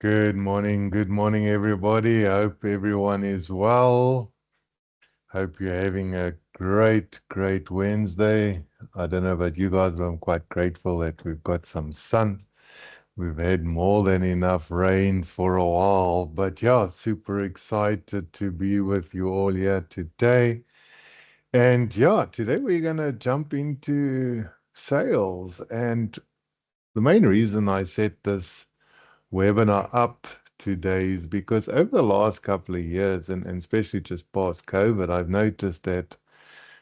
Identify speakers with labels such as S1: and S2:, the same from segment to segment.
S1: Good morning, everybody. I hope everyone is well. Hope you're having a great Wednesday. I don't know about you guys, but I'm quite grateful that we've got some sun. We've had more than enough rain for a while, but yeah, super excited to be with you all here today. And yeah, today we're gonna jump into sales. And the main reason I set this webinar up today is because over the last couple of years, and especially just past COVID, I've noticed that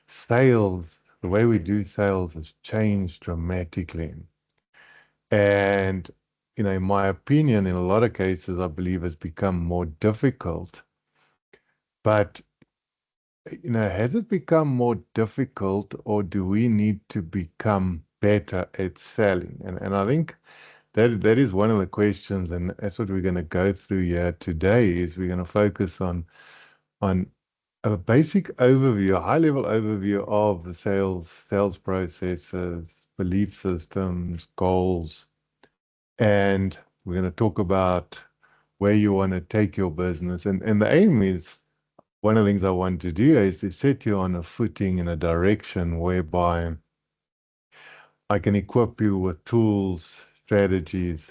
S1: sales, the way we do sales has changed dramatically. And, in my opinion, in a lot of cases, I believe has become more difficult. But, has it become more difficult or do we need to become better at selling? And I think that is one of the questions, and that's what we're going to go through here today. Is we're going to focus on a basic overview, a high level overview of the sales processes, belief systems, goals, and we're going to talk about where you want to take your business. And the aim is one of the things I want to do is to set you on a footing in a direction whereby I can equip you with tools, strategies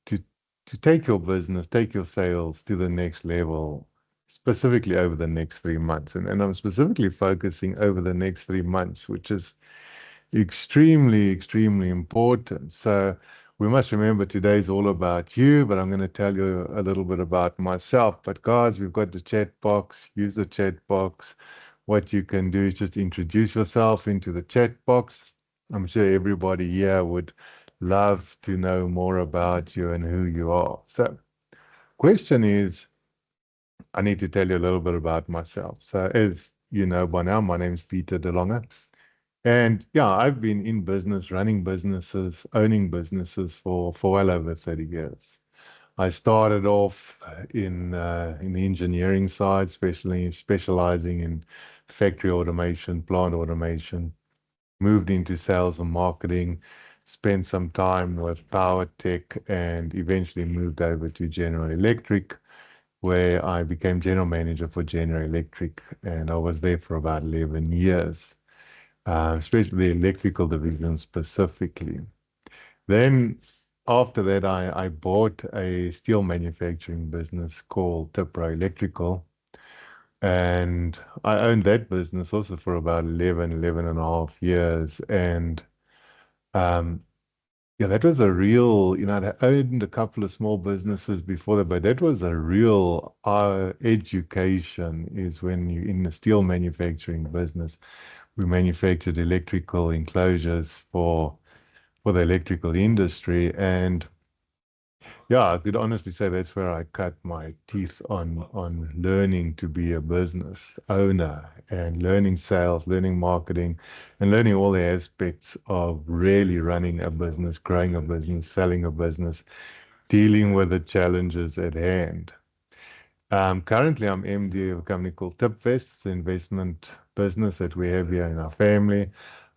S1: to to take your business, take your sales to the next level, specifically over the next 3 months. And I'm specifically focusing over the next 3 months, which is extremely important. So we must remember today's all about you, but I'm going to tell you a little bit about myself. But guys, we've got the chat box. Use the chat box. What you can do is just introduce yourself into the chat box. I'm sure everybody here would love to know more about you and who you are. So, question is, I need to tell you a little bit about myself. So, as you know by now, my name's Peter DeLonge. And yeah, I've been in business, running businesses, owning businesses for well over 30 years. I started off in the engineering side, especially specializing in factory automation, plant automation. Moved into sales and marketing, spent some time with Power Tech, and eventually moved over to General Electric, where I became general manager for General Electric, and I was there for about 11 years, especially the electrical division specifically. Then after that, I bought a steel manufacturing business called Tipro Electrical, and I owned that business also for about 11 and a half years. And um, yeah, that was a real, I owned a couple of small businesses before that, but that was a real education is when you're in the steel manufacturing business. We manufactured electrical enclosures for the electrical industry. And yeah, I could honestly say that's where I cut my teeth on learning to be a business owner and learning sales, learning marketing, and learning all the aspects of really running a business, growing a business, selling a business, dealing with the challenges at hand. Currently, I'm MD of a company called Tipvest, the investment business that we have here in our family.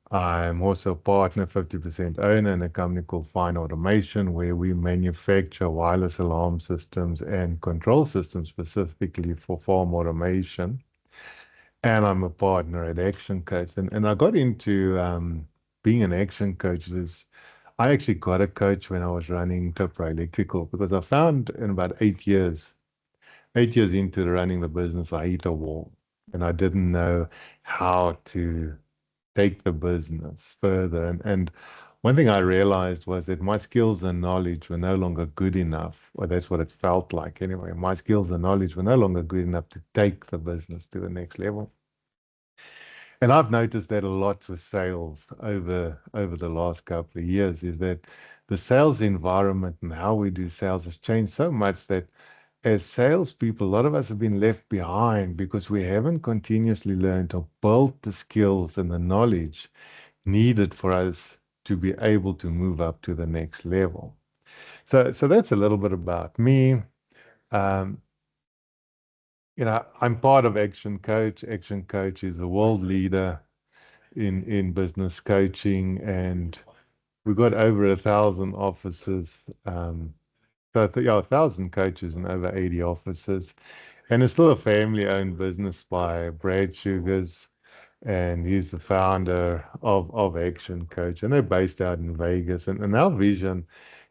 S1: I'm also a partner, 50% owner in a company called Fine Automation, where we manufacture wireless alarm systems and control systems specifically for farm automation. And I'm a partner at Action Coach. And I got into being an action coach. I actually got a coach when I was running Tipra Electrical because I found in about 8 years, 8 years into running the business, I hit a wall and I didn't know how to take the business further. And one thing I realized was that my skills and knowledge were no longer good enough, or that's what it felt like anyway. My skills and knowledge were no longer good enough to take the business to the next level. And I've noticed that a lot with sales over the last couple of years is that the sales environment and how we do sales has changed so much that as salespeople, a lot of us have been left behind because we haven't continuously learned or built the skills and the knowledge needed for us to be able to move up to the next level. So that's a little bit about me. Um, I'm part of Action Coach. Action Coach is a world leader in business coaching, and we've got over 1,000 offices, So, yeah, 1,000 coaches and over 80 offices. And it's still a family-owned business by Brad Sugars, and he's the founder of Action Coach, and they're based out in Vegas. And our vision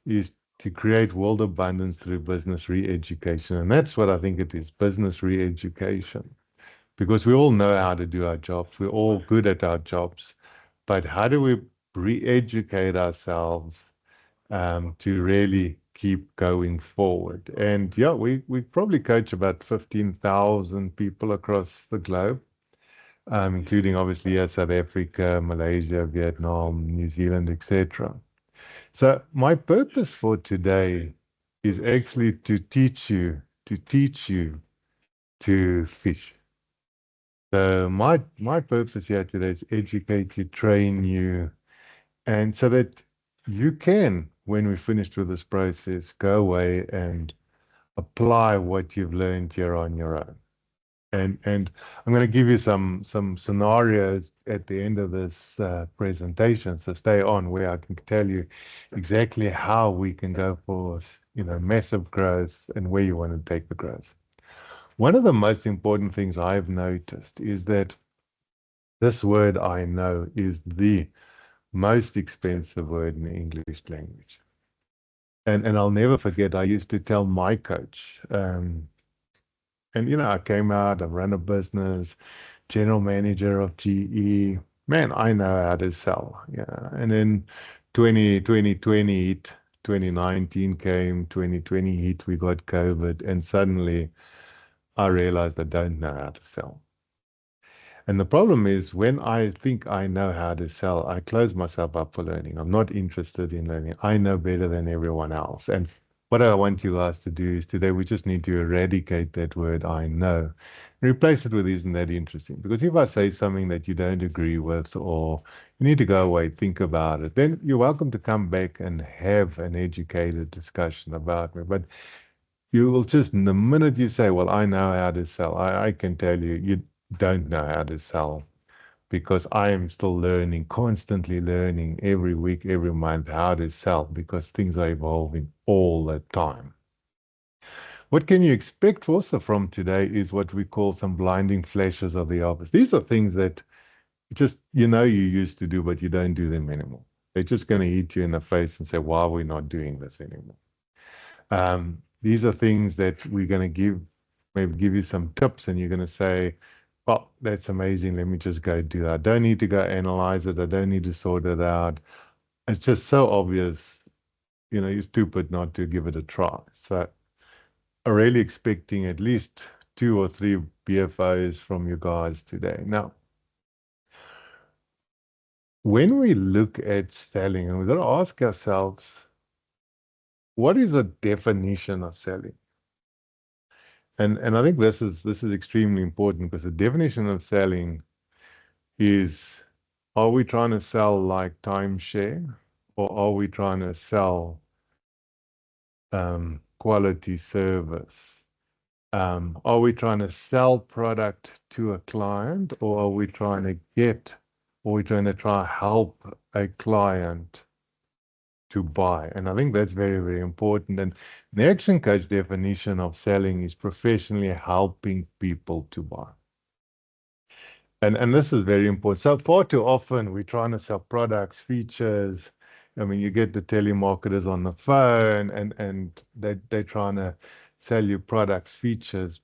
S1: is to create world abundance through business re-education, and that's what I think it is, business re-education. Because we all know how to do our jobs, we're all good at our jobs, but how do we re-educate ourselves to really keep going forward? And yeah, we probably coach about 15,000 people across the globe, including obviously South Africa, Malaysia, Vietnam, New Zealand, etc. So my purpose for today is actually to teach you to fish. So my purpose here today is educate you, train you, and so that you can, when we're finished with this process, go away and apply what you've learned here on your own. And I'm going to give you some scenarios at the end of this presentation. So stay on, where I can tell you exactly how we can go for, massive growth and where you want to take the growth. One of the most important things I've noticed is that this word I know is the most expensive word in the English language. And I'll never forget, I used to tell my coach, and I came out, I've run a business, general manager of GE. Man, I know how to sell. Yeah. And then 2020 hit, 2019 came, 2020 hit, we got COVID, and suddenly I realized I don't know how to sell. And the problem is, when I think I know how to sell, I close myself up for learning. I'm not interested in learning. I know better than everyone else. And what I want you guys to do is today, we just need to eradicate that word I know and replace it with isn't that interesting? Because if I say something that you don't agree with, or you need to go away, think about it, then you're welcome to come back and have an educated discussion about me. But you will just, the minute you say, well, I know how to sell, I can tell you, you don't know how to sell, because I am still learning, constantly learning every week, every month how to sell, because things are evolving all the time. What can you expect also from today is what we call some blinding flashes of the obvious. These are things that just, you used to do, but you don't do them anymore. They're just going to hit you in the face and say, why are we not doing this anymore? These are things that we're going to maybe give you some tips, and you're going to say, well, that's amazing. Let me just go do that. I don't need to go analyze it. I don't need to sort it out. It's just so obvious, you're stupid not to give it a try. So I'm really expecting at least 2 or 3 BFOs from you guys today. Now, when we look at selling, and we've got to ask ourselves, what is the definition of selling? And I think this is extremely important, because the definition of selling is, are we trying to sell like timeshare, or are we trying to sell quality service? Are we trying to sell product to a client, or are we trying to try help a client to buy? And I think that's very, very important. And the Action Coach definition of selling is professionally helping people to buy. And this is very important. So far too often, we're trying to sell products, features. I mean, you get the telemarketers on the phone, and they're trying to sell you products, features.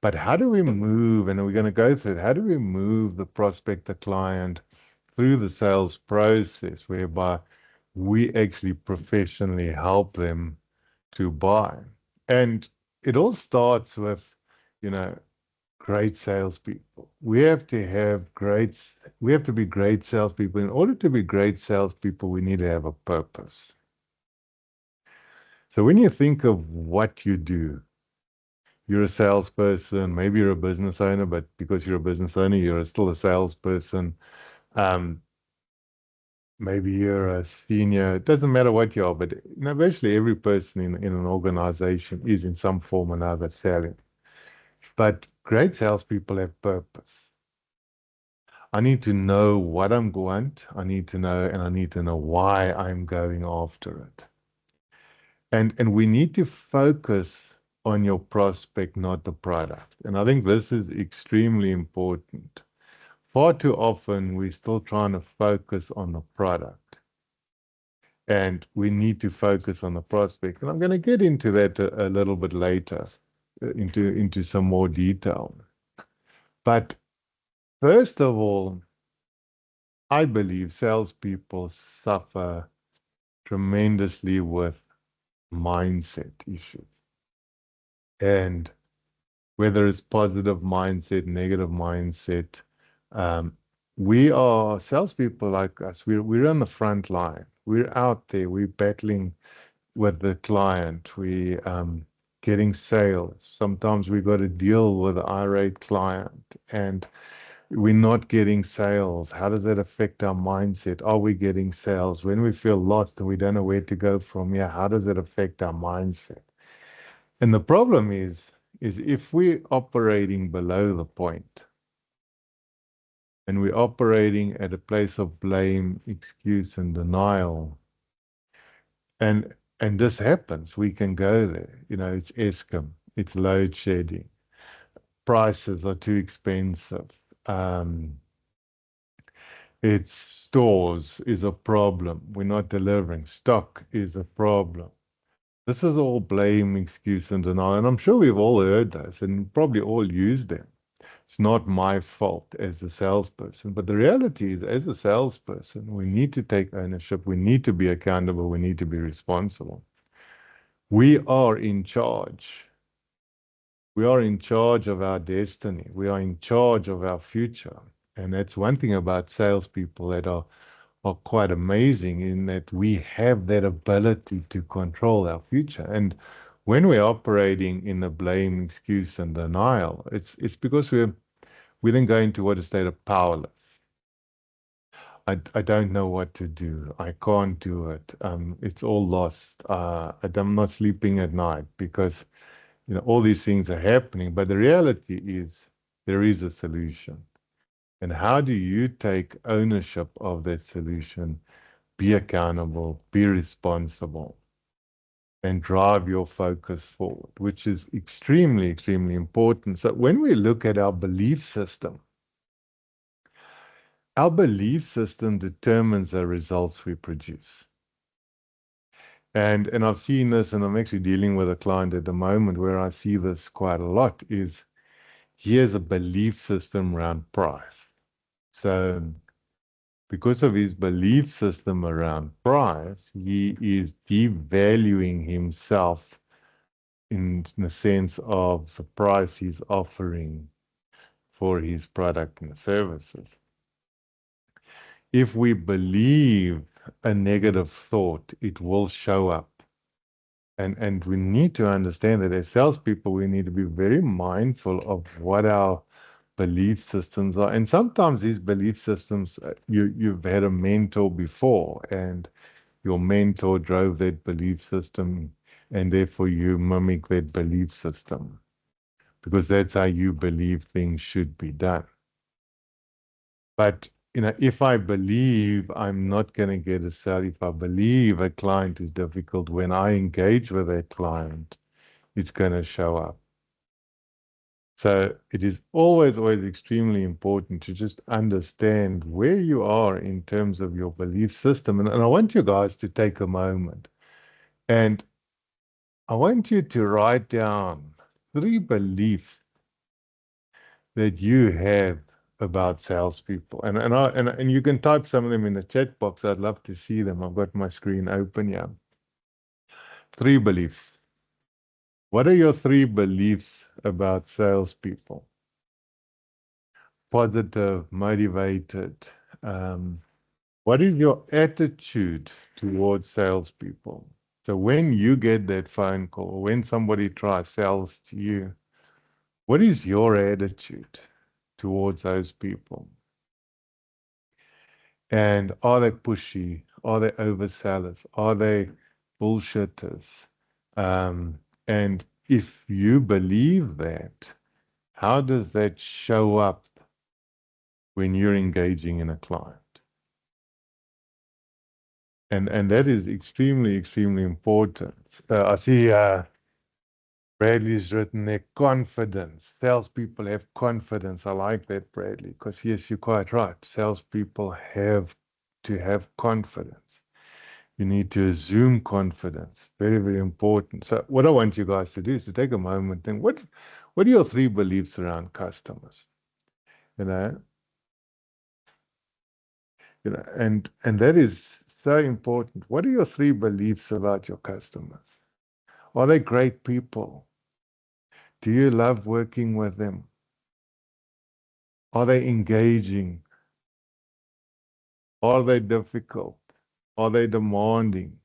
S1: But how do we move, and we're going to go through it, how do we move the prospect, the client, through the sales process, whereby we actually professionally help them to buy? And it all starts with, you know, great salespeople. We have to be great salespeople. In order to be great salespeople, we need to have a purpose. So when you think of what you do, you're a salesperson, maybe you're a business owner, but because you're a business owner, you're still a salesperson. Um, Maybe you're a senior. It doesn't matter what you are, but virtually every person in an organization is in some form or another selling. But great salespeople have purpose. I need to know what I'm going. I need to know, and I need to know why I'm going after it. And we need to focus on your prospect, not the product. And I think this is extremely important. Far too often, we're still trying to focus on the product, and we need to focus on the prospect. And I'm going to get into that a little bit later, into some more detail. But first of all, I believe salespeople suffer tremendously with mindset issues. And whether it's positive mindset, negative mindset, um, we are salespeople like us. We're on the front line. We're out there. We're battling with the client. We getting sales. Sometimes we got to deal with an irate client, and we're not getting sales. How does that affect our mindset? Are we getting sales? When we feel lost and we don't know where to go from here, how does it affect our mindset? And the problem is if we're operating below the point and we're operating at a place of blame, excuse, and denial, and this happens, we can go there. You know, it's Eskom, it's load shedding, prices are too expensive. It's stores is a problem. We're not delivering. Stock is a problem. This is all blame, excuse, and denial. And I'm sure we've all heard those and probably all used them. It's not my fault as a salesperson. But the reality is, as a salesperson, we need to take ownership. We need to be accountable. We need to be responsible. We are in charge. We are in charge of our destiny. We are in charge of our future. And that's one thing about salespeople that are quite amazing in that we have that ability to control our future. And when we're operating in the blame, excuse, and denial, it's because we then go into what is state of powerless. I don't know what to do. I can't do it. It's all lost. I'm not sleeping at night because all these things are happening. But the reality is there is a solution. And how do you take ownership of that solution, be accountable, be responsible, and drive your focus forward, which is extremely, extremely important. So when we look at our belief system determines the results we produce. And I've seen this, and I'm actually dealing with a client at the moment where I see this quite a lot, is he has a belief system around price. So because of his belief system around price, he is devaluing himself in the sense of the price he's offering for his product and services. If we believe a negative thought, it will show up. And we need to understand that as salespeople, we need to be very mindful of what our belief systems are. And sometimes these belief systems, you've had a mentor before, and your mentor drove that belief system, and therefore you mimic that belief system because that's how you believe things should be done. But if I believe I'm not going to get a sale, if I believe a client is difficult, when I engage with that client, it's going to show up. So it is always, always extremely important to just understand where you are in terms of your belief system. And I want you guys to take a moment and I want you to write down 3 beliefs that you have about salespeople. And you can type some of them in the chat box. I'd love to see them. I've got my screen open here. 3 beliefs. What are your 3 beliefs about salespeople? Positive, motivated. What is your attitude towards salespeople? So when you get that phone call, when somebody tries sales to you, what is your attitude towards those people? And are they pushy? Are they oversellers? Are they bullshitters? And if you believe that, how does that show up when you're engaging in a client? And that is extremely, extremely important. I see Bradley's written there, confidence. Salespeople have confidence. I like that, Bradley, because yes, you're quite right. Salespeople have to have confidence. You need to assume confidence. Very, very important. So what I want you guys to do is to take a moment and think, what are your three beliefs around customers? You know, and that is so important. What are your three beliefs about your customers? Are they great people? Do you love working with them? Are they engaging? Are they difficult? Are they demanding?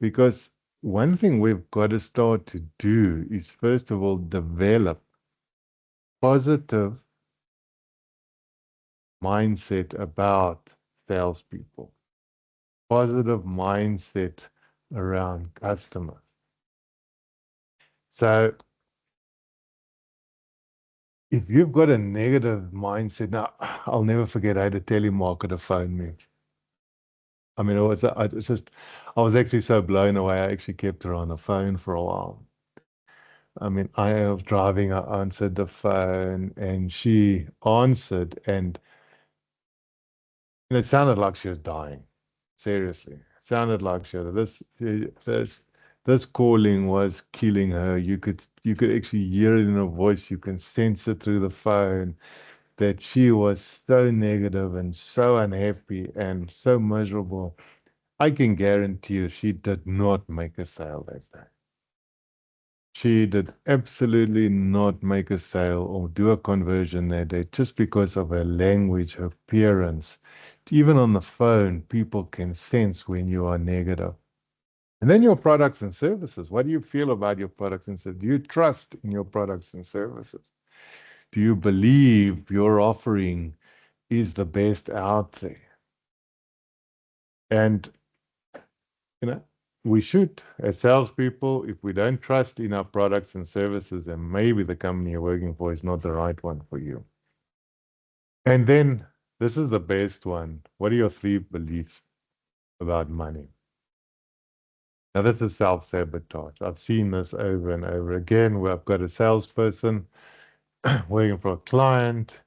S1: Because one thing we've got to start to do is, first of all, develop positive mindset about salespeople, positive mindset around customers. So if you've got a negative mindset, now I'll never forget I had a telemarketer phone me. I mean, I was actually so blown away. I actually kept her on the phone for a while. I mean, I was driving, I answered the phone and she answered and it sounded like she was dying. Seriously. It sounded like she was, this calling was killing her. You could actually hear it in her voice. You can sense it through the phone that she was so negative and so unhappy and so miserable. I can guarantee you she did not make a sale that day. She did absolutely not make a sale or do a conversion that day just because of her language, her appearance. Even on the phone, people can sense when you are negative. And then your products and services. What do you feel about your products and services? Do you trust in your products and services? Do you believe your offering is the best out there? And you know, we should, as salespeople, if we don't trust in our products and services, then maybe the company you're working for is not the right one for you. And then this is the best one. What are your three beliefs about money? Now, this is self-sabotage. I've seen this over and over again where I've got a salesperson working for a client,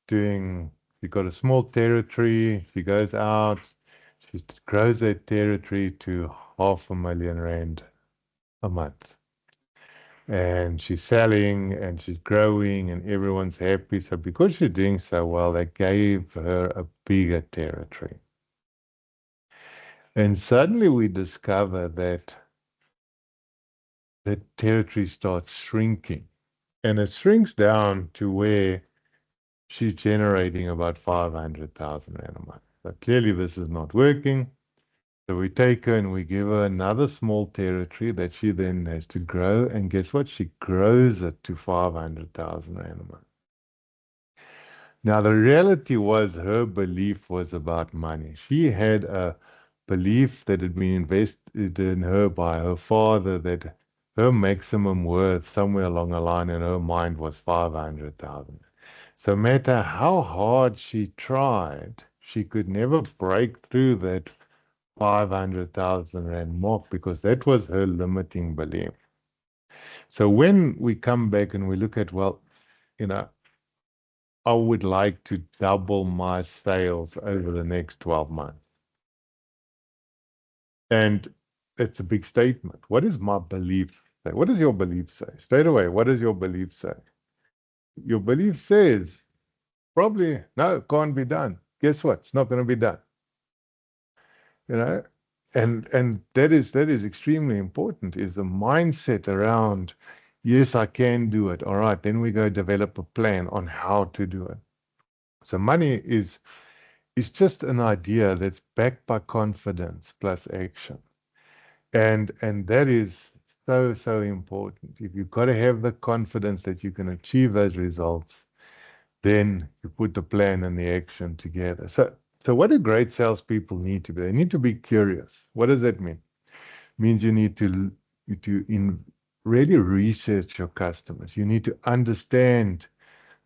S1: doing, you've got a small territory. She goes out, she grows that territory to R500,000 a month. And she's selling and she's growing and everyone's happy. So because she's doing so well, they gave her a bigger territory. And suddenly we discover that the territory starts shrinking. And it shrinks down to where she's generating about 500,000 Rand a month. So clearly this is not working. So we take her and we give her another small territory that she then has to grow. And guess what? She grows it to 500,000 Rand a month. Now, the reality was her belief was about money. She had a belief that had been invested in her by her father that her maximum worth somewhere along the line in her mind was 500,000. So no matter how hard she tried, she could never break through that 500,000 Rand mark because that was her limiting belief. So when we come back and we look at, well, you know, I would like to double my sales over the next 12 months. And it's a big statement. What is my belief say? What does your belief say? Straight away, what does your belief say? Your belief says, probably, no, it can't be done. Guess what? It's not going to be done. You know? And that is extremely important, is the mindset around, yes, I can do it. All right, then we go develop a plan on how to do it. So money is just an idea that's backed by confidence plus action. And that is so, so important. If you've got to have the confidence that you can achieve those results, then you put the plan and the action together. So what do great salespeople need to be? They need to be curious. What does that mean? It means you need to really research your customers. You need to understand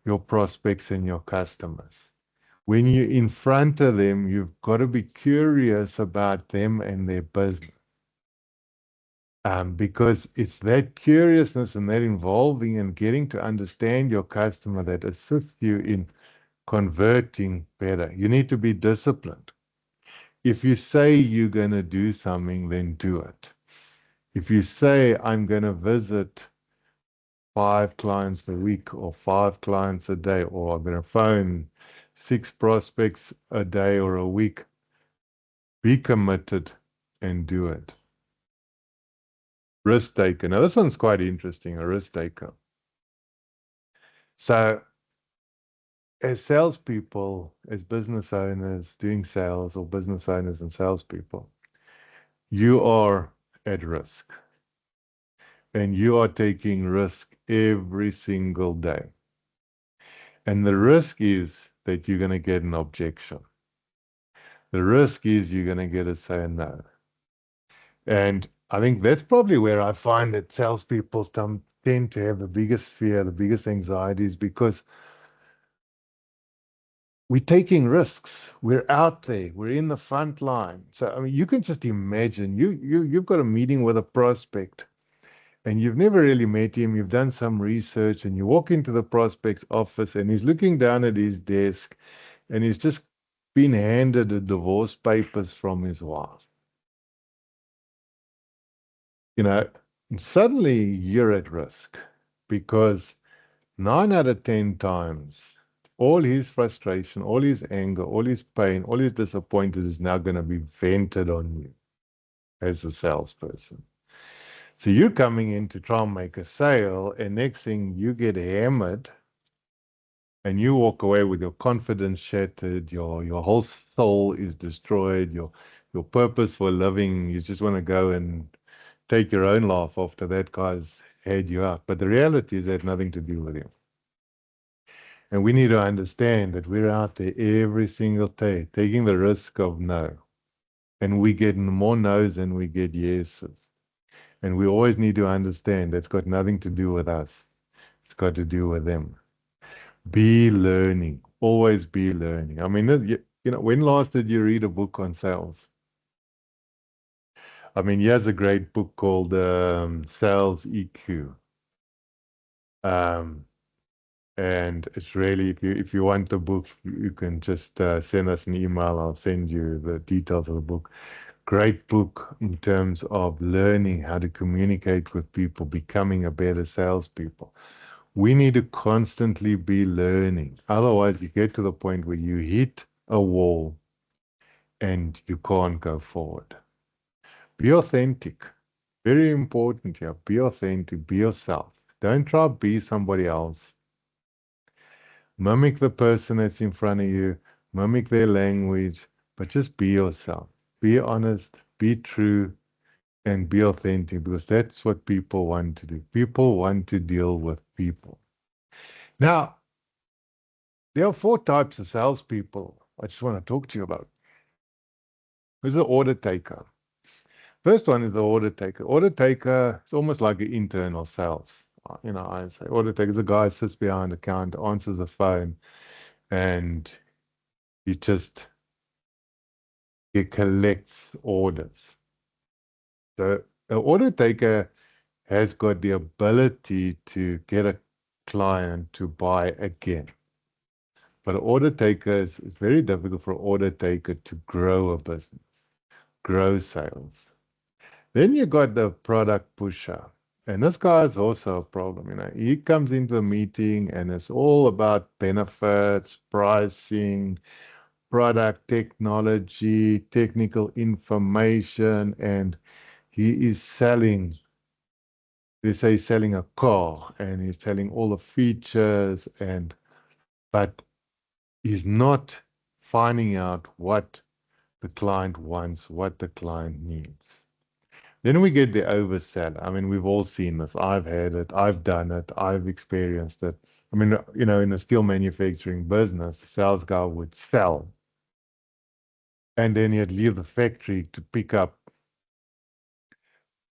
S1: your prospects and your customers. When you're in front of them, you've got to be curious about them and their business. Because it's that curiousness and that involving and getting to understand your customer that assists you in converting better. You need to be disciplined. If you say you're going to do something, then do it. If you say, I'm going to visit 5 clients a week or 5 clients a day, or I'm going to phone 6 prospects a day or a week, be committed and do it. Risk taker. Now, this one's quite interesting, a risk taker. So, as salespeople, as business owners doing sales, or business owners and salespeople, you are at risk. And you are taking risk every single day. And the risk is that you're going to get an objection. The risk is you're going to get a say no. And I think that's probably where I find that salespeople tend to have the biggest fear, the biggest anxieties, because we're taking risks. We're out there. We're in the front line. So, I mean, you can just imagine you've got a meeting with a prospect and you've never really met him. You've done some research and you walk into the prospect's office and he's looking down at his desk and he's just been handed the divorce papers from his wife. You know, and suddenly you're at risk because 9 out of 10 times, all his frustration, all his anger, all his pain, all his disappointment is now going to be vented on you as a salesperson. So you're coming in to try and make a sale, and next thing you get hammered and you walk away with your confidence shattered, your whole soul is destroyed, your purpose for living, you just want to go and take your own life after that guy's had you up. But the reality is that had nothing to do with you. And we need to understand that we're out there every single day taking the risk of no. And we get more no's than we get yeses. And we always need to understand that's got nothing to do with us. It's got to do with them. Be learning. Always be learning. I mean, when last did you read a book on sales? I mean, he has a great book called Sales EQ. Um, and it's really, if you want the book, you can just send us an email. I'll send you the details of the book. Great book in terms of learning how to communicate with people, becoming a better salespeople. We need to constantly be learning. Otherwise, you get to the point where you hit a wall and you can't go forward. Be authentic. Very important here. Be authentic. Be yourself. Don't try to be somebody else. Mimic the person that's in front of you. Mimic their language, but just be yourself. Be honest. Be true. And be authentic, because that's what people want to do. People want to deal with people. Now, there are 4 types of salespeople I just want to talk to you about. There's the order taker. First one is the order taker. Order taker is almost like an internal sales. I say order taker is a guy who sits behind the counter, answers the phone, and he collects orders. So an order taker has got the ability to get a client to buy again. But an order taker is very difficult for an order taker to grow a business, grow sales. Then you got the product pusher. And this guy is also a problem. He comes into the meeting and it's all about benefits, pricing, product technology, technical information, and he is selling. They say he's selling a car and he's telling all the features, but he's not finding out what the client wants, what the client needs. Then we get the overseller. I mean, we've all seen this. I've had it. I've done it. I've experienced it. I mean, in a steel manufacturing business, the sales guy would sell and then he'd leave the factory to pick up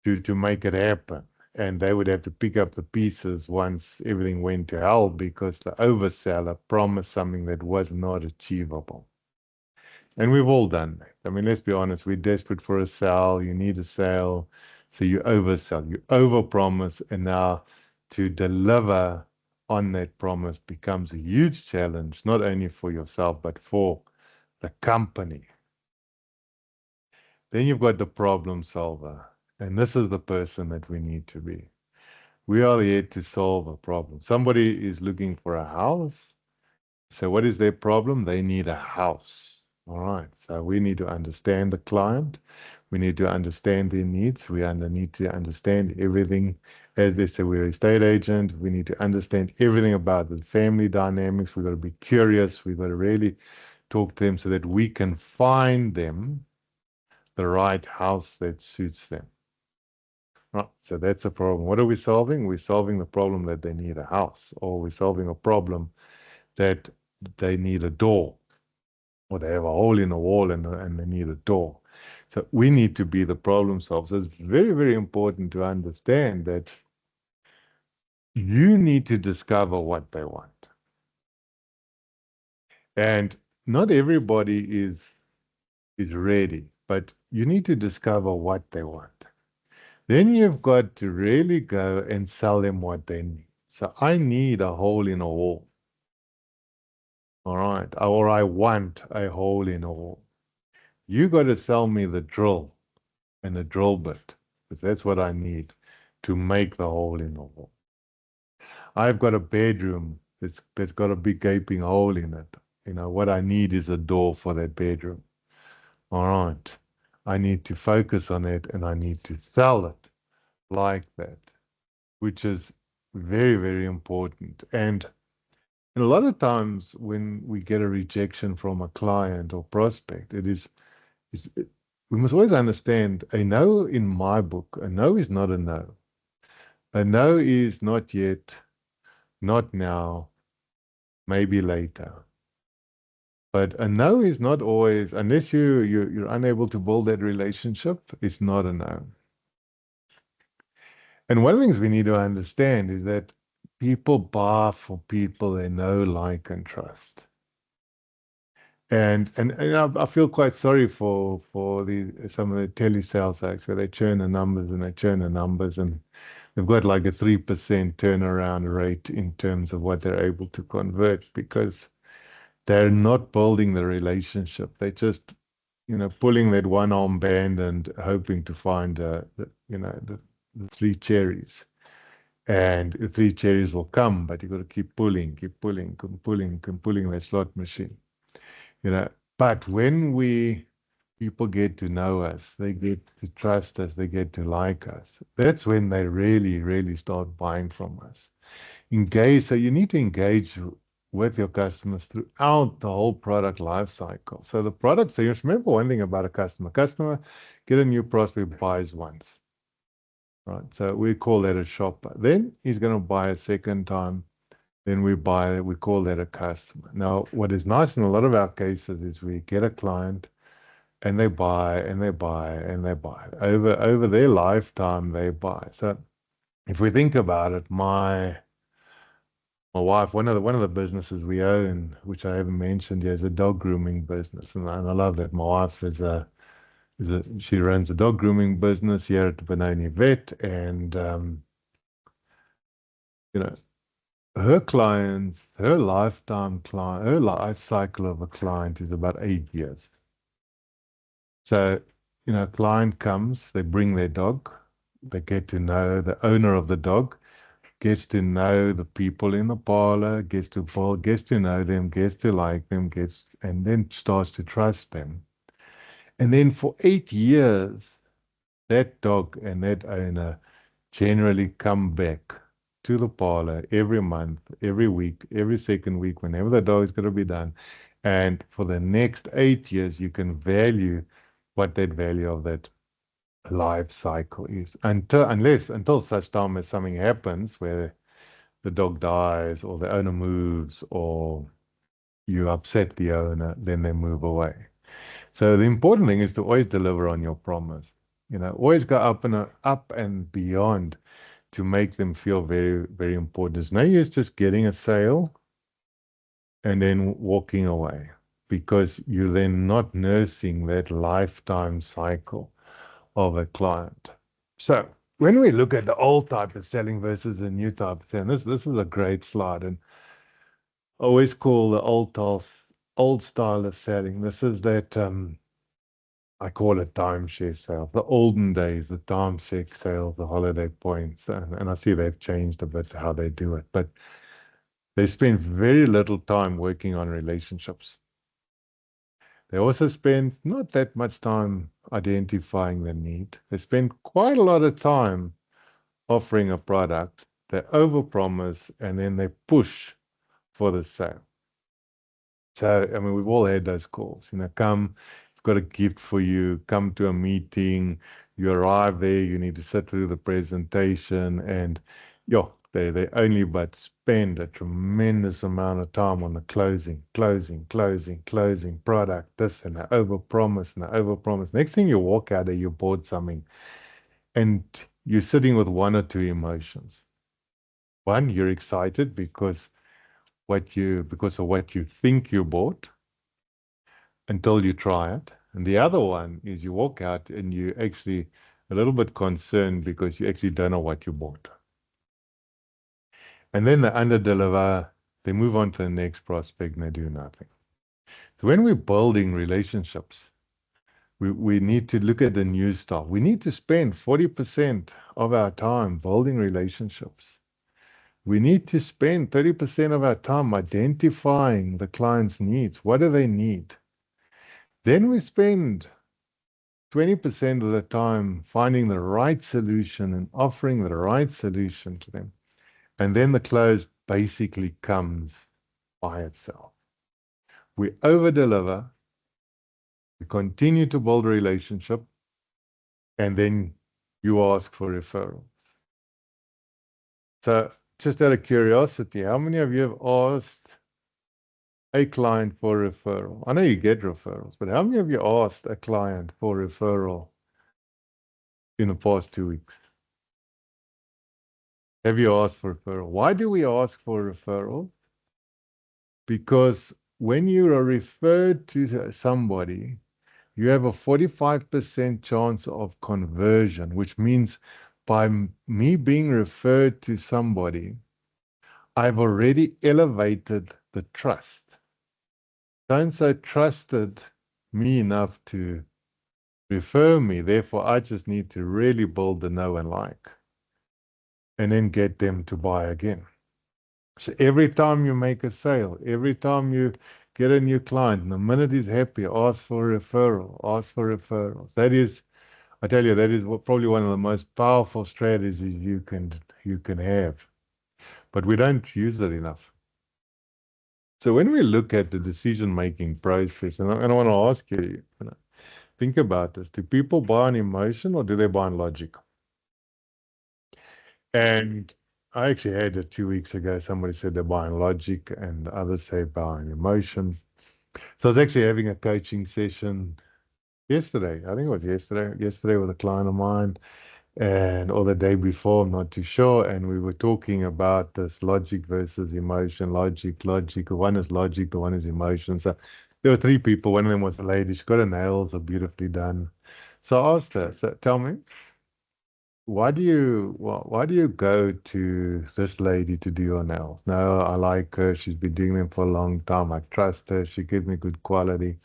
S1: to make it happen. and they would have to pick up the pieces once everything went to hell because the overseller promised something that was not achievable. And we've all done that. I mean, let's be honest, we're desperate for a sale, you need a sale, so you oversell, you overpromise, and now to deliver on that promise becomes a huge challenge, not only for yourself, but for the company. Then you've got the problem solver, and this is the person that we need to be. We are here to solve a problem. Somebody is looking for a house. So what is their problem? They need a house. All right. So we need to understand the client. We need to understand their needs. Need to understand everything. As they say, we're a estate agent. We need to understand everything about the family dynamics. We've got to be curious. We've got to really talk to them so that we can find them the right house that suits them. Right. So that's a problem. What are we solving? We're solving the problem that they need a house, or we're solving a problem that they need a door, or they have a hole in a wall and they need a door. So we need to be the problem solvers. It's very, very important to understand that you need to discover what they want. And not everybody is ready, but you need to discover what they want. Then you've got to really go and sell them what they need. So I need a hole in a wall. All right. Or I want a hole in a wall. You got to sell me the drill and the drill bit, because that's what I need to make the hole in the wall. I've got a bedroom that's got a big gaping hole in it. What I need is a door for that bedroom. All right. I need to focus on it and I need to sell it like that, which is very, very important. And a lot of times when we get a rejection from a client or prospect, we must always understand a no in my book, a no is not a no. A no is not yet, not now, maybe later. But a no is not always, unless you're unable to build that relationship, it's not a no. And one of the things we need to understand is that people buy for people they know, like, and trust. And I feel quite sorry for some of the telesales acts where they churn the numbers and they churn the numbers and they've got like a 3% turnaround rate in terms of what they're able to convert because they're not building the relationship. They're just, pulling that one arm band and hoping to find, the three cherries. And the three cherries will come, but you've got to keep pulling, keep pulling, keep pulling, keep pulling that slot machine. But when people get to know us, they get to trust us, they get to like us. That's when they really, really start buying from us. Engage. So you need to engage with your customers throughout the whole product life cycle. So the product, so you just remember one thing about a customer. Customer, get a new prospect, buys once. Right. So we call that a shopper. Then he's going to buy a second time. Then we call that a customer. Now, what is nice in a lot of our cases is we get a client and they buy and they buy and they buy. Over their lifetime, they buy. So if we think about it, my wife, one of the businesses we own, which I haven't mentioned yet, is a dog grooming business. And I love that. My wife she runs a dog grooming business here at the Benoni Vet. And, her clients, her lifetime client, her life cycle of a client is about 8 years. So, a client comes, they bring their dog, they get to know the owner of the dog, gets to know the people in the parlor, gets to know them, gets to like them, and then starts to trust them. And then for 8 years, that dog and that owner generally come back to the parlor every month, every week, every second week, whenever the dog is going to be done. And for the next 8 years, you can value what that value of that life cycle is until such time as something happens where the dog dies or the owner moves or you upset the owner, then they move away. So the important thing is to always deliver on your promise. Always go up and beyond to make them feel very, very important. There's no use just getting a sale and then walking away, because you're then not nursing that lifetime cycle of a client. So when we look at the old type of selling versus the new type of selling, this is a great slide, and I always call the old style of selling. This is that I call it timeshare sales. The olden days, the timeshare sales, the holiday points, and I see they've changed a bit how they do it, but they spend very little time working on relationships. They also spend not that much time identifying the need. They spend quite a lot of time offering a product. They overpromise and then they push for the sale. So, I mean, we've all had those calls. Come, I've got a gift for you. Come to a meeting. You arrive there. You need to sit through the presentation, and yeah, they only but spend a tremendous amount of time on the closing product. This and they overpromise and they overpromise. Next thing you walk out there, you bought something, and you're sitting with one or two emotions. One, you're excited because of what you think you bought until you try it. And the other one is you walk out and you actually a little bit concerned because you actually don't know what you bought. And then they underdeliver, they move on to the next prospect and they do nothing. So when we're building relationships, we need to look at the new stuff. We need to spend 40% of our time building relationships. We need to spend 30% of our time identifying the client's needs. What do they need? Then we spend 20% of the time finding the right solution and offering the right solution to them. And then the close basically comes by itself. We over-deliver, we continue to build a relationship, and then you ask for referrals. So just out of curiosity, how many of you have asked a client for referral? I know you get referrals, but how many of you asked a client for referral in the past 2 weeks? Have you asked for referral? Why do we ask for referral? Because when you are referred to somebody, you have a 45% chance of conversion, which means by me being referred to somebody, I've already elevated the trust. So-and-so trusted me enough to refer me, therefore I just need to really build the know and like, and then get them to buy again. So every time you make a sale, every time you get a new client, and the minute he's happy, ask for a referral, ask for referrals. That is, I tell you, that is probably one of the most powerful strategies you can have. But we don't use it enough. So when we look at the decision-making process, and I want to ask you, think about this. Do people buy on emotion or do they buy on logic? And I actually had it 2 weeks ago. Somebody said they're buying logic and others say buying emotion. So I was actually having a coaching session yesterday. I think it was yesterday with a client of mine, or the day before, I'm not too sure. And we were talking about this logic versus emotion, logic. One is logic, the one is emotion. So there were three people. One of them was a lady. She got her nails are beautifully done. So I asked her, so tell me, why do you go to this lady to do your nails? No, I like her. She's been doing them for a long time. I trust her. She gives me good quality.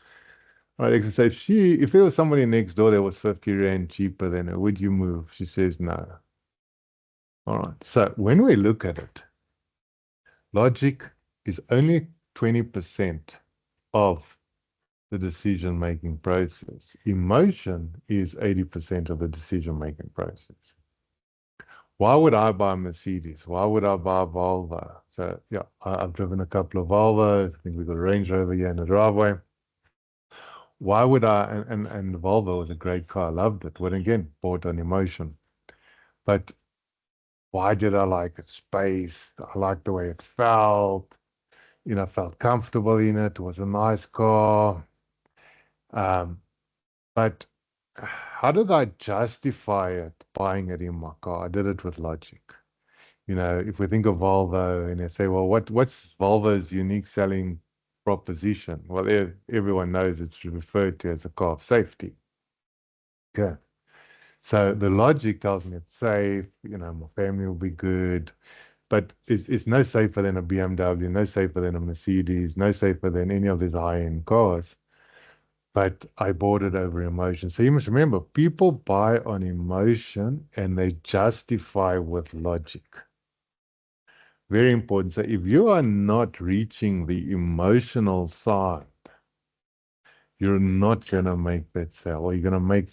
S1: Right, like I say, if there was somebody next door that was 50 Rand cheaper than her, would you move? She says no. All right. So when we look at it, logic is only 20% of the decision-making process. Emotion is 80% of the decision-making process. Why would I buy a Mercedes? Why would I buy a Volvo? So yeah, I've driven a couple of Volvos. I think we've got a Range Rover here in the driveway. Why would I? And the Volvo was a great car. I loved it. But again, bought on emotion. But why did I like it? Space. I liked the way it felt. Felt comfortable in it. It was a nice car. But how did I justify it, buying it in my car? I did it with logic. if we think of Volvo and they say, well, what's Volvo's unique selling proposition? Well, everyone knows it's referred to as a car of safety. Okay. So the logic tells me it's safe, my family will be good, but it's no safer than a BMW, no safer than a Mercedes, no safer than any of these high-end cars. But I bought it over emotion. So you must remember, people buy on emotion and they justify with logic. Very important. So if you are not reaching the emotional side, you're not going to make that sale, or you're going to make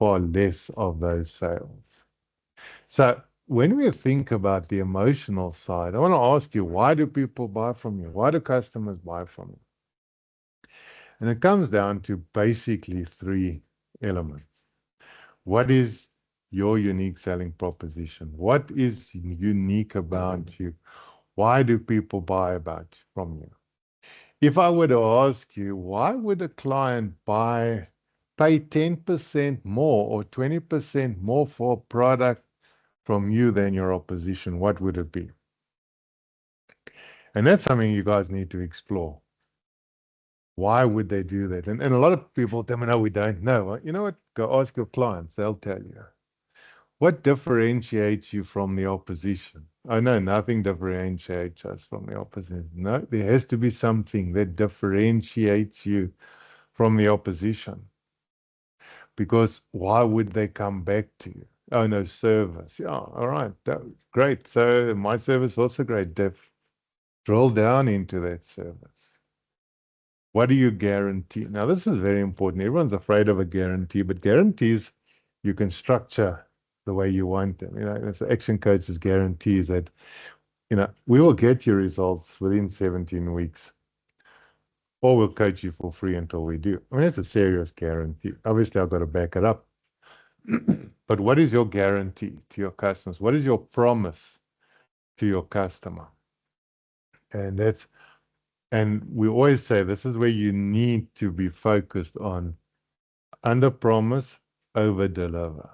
S1: far less of those sales. So when we think about the emotional side, I want to ask you, why do people buy from you? Why do customers buy from you? And it comes down to basically three elements. What is your unique selling proposition? What is unique about you? Why do people buy from you? If I were to ask you, why would a client pay 10% more or 20% more for a product from you than your opposition, what would it be? And that's something you guys need to explore. Why would they do that? And a lot of people tell me, no, we don't know. Well, you know what? Go ask your clients. They'll tell you. What differentiates you from the opposition? Oh, no, nothing differentiates us from the opposition. No, there has to be something that differentiates you from the opposition. Because why would they come back to you? Oh, no, service. Yeah, all right. Great. So my service also great. Drill down into that service. What do you guarantee? Now, this is very important. Everyone's afraid of a guarantee, but guarantees you can structure the way you want them. It's the Action Coach's guarantees that, we will get your results within 17 weeks, or we'll coach you for free until we do. I mean, it's a serious guarantee. Obviously, I've got to back it up. But what is your guarantee to your customers? What is your promise to your customer? And we always say this is where you need to be focused on under promise, over deliver,